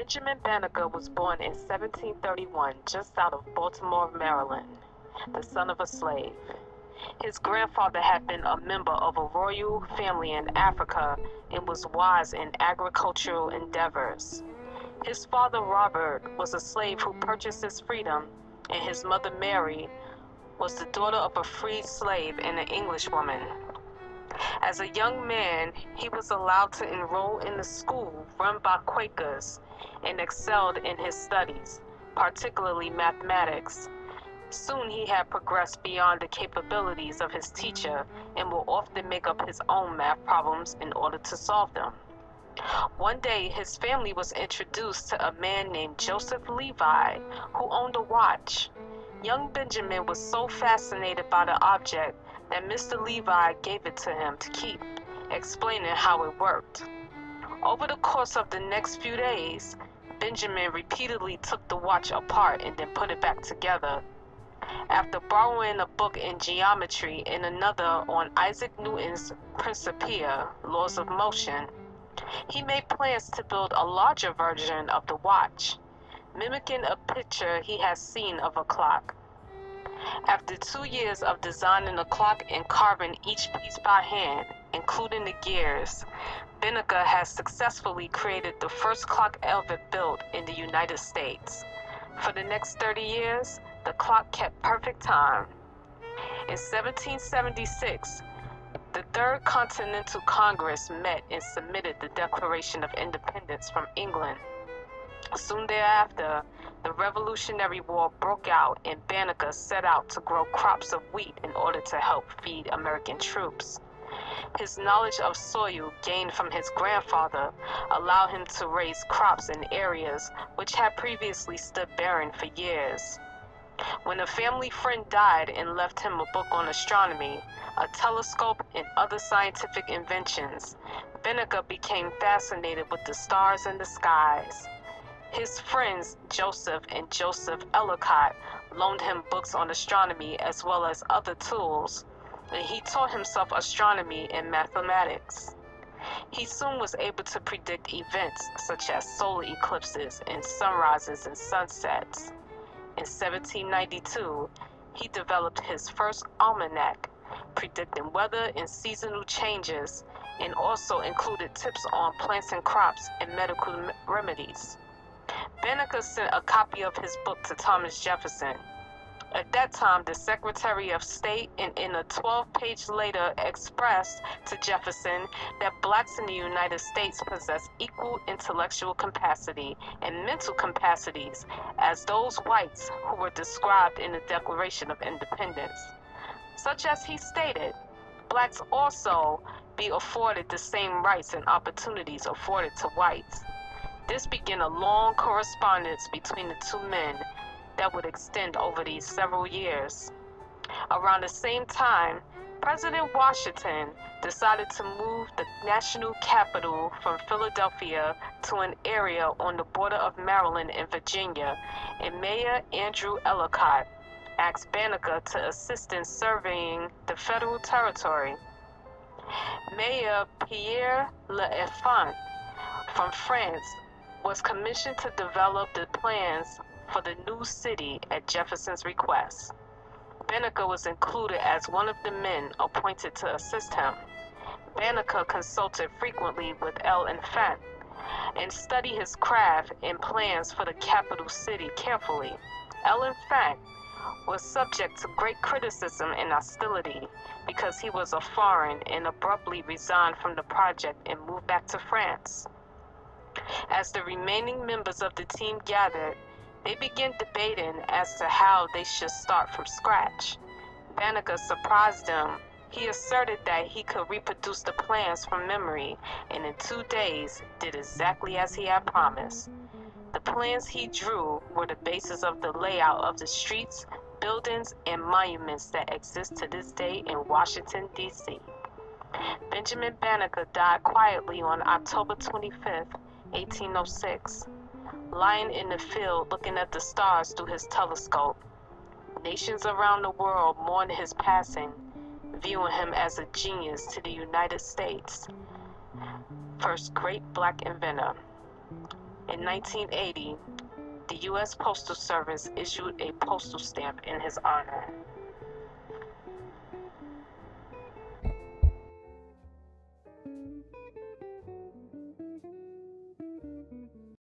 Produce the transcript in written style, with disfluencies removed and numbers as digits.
Benjamin Banneker was born in 1731 just out of Baltimore, Maryland, the son of a slave. His grandfather had been a member of a royal family in Africa and was wise in agricultural endeavors. His father, Robert, was a slave who purchased his freedom, and his mother, Mary, was the daughter of a freed slave and an Englishwoman. As a young man, he was allowed to enroll in the school run by Quakers and excelled in his studies, particularly mathematics. Soon he had progressed beyond the capabilities of his teacher and would often make up his own math problems in order to solve them. One day, his family was introduced to a man named Joseph Levi, who owned a watch. Young Benjamin was so fascinated by the object that Mr. Levi gave it to him to keep, explaining how it worked. Over the course of the next few days, Benjamin repeatedly took the watch apart and then put it back together. After borrowing a book in geometry and another on Isaac Newton's Principia, laws of motion, he made plans to build a larger version of the watch, mimicking a picture he has seen of a clock. After 2 years of designing the clock and carving each piece by hand, including the gears, Banneker has successfully created the first clock ever built in the United States. For the next 30 years, the clock kept perfect time. In 1776, the Third Continental Congress met and submitted the Declaration of Independence from England. Soon thereafter, the Revolutionary War broke out and Banneker set out to grow crops of wheat in order to help feed American troops. His knowledge of soil gained from his grandfather allowed him to raise crops in areas which had previously stood barren for years. When a family friend died and left him a book on astronomy, a telescope, and other scientific inventions, Banneker became fascinated with the stars and the skies. His friends Joseph and Joseph Ellicott loaned him books on astronomy as well as other tools, and he taught himself astronomy and mathematics. He soon was able to predict events such as solar eclipses and sunrises and sunsets. In 1792, he developed his first almanac, predicting weather and seasonal changes, and also included tips on plants and crops and medical remedies. Banneker sent a copy of his book to Thomas Jefferson, at that time the Secretary of State, and in a 12-page letter expressed to Jefferson that blacks in the United States possess equal intellectual capacity and mental capacities as those whites who were described in the Declaration of Independence. Such as he stated, blacks also be afforded the same rights and opportunities afforded to whites. This began a long correspondence between the two men that would extend over these several years. Around the same time, President Washington decided to move the national capital from Philadelphia to an area on the border of Maryland and Virginia, and Mayor Andrew Ellicott asked Banneker to assist in surveying the federal territory. Mayor Pierre L'Enfant from France was commissioned to develop the plans for the new city at Jefferson's request. Banneker was included as one of the men appointed to assist him. Banneker consulted frequently with L'Enfant and studied his craft and plans for the capital city carefully. L'Enfant was subject to great criticism and hostility because he was a foreign and abruptly resigned from the project and moved back to France. As the remaining members of the team gathered, they began debating as to how they should start from scratch. Banneker surprised them. He asserted that he could reproduce the plans from memory, and in 2 days did exactly as he had promised. The plans he drew were the basis of the layout of the streets, buildings, and monuments that exist to this day in Washington, D.C. Benjamin Banneker died quietly on October 25th, 1806, lying in the field looking at the stars through his telescope. Nations around the world mourned his passing, viewing him as a genius to the United States' first great black inventor. In 1980, the U.S. Postal Service issued a postal stamp in his honor.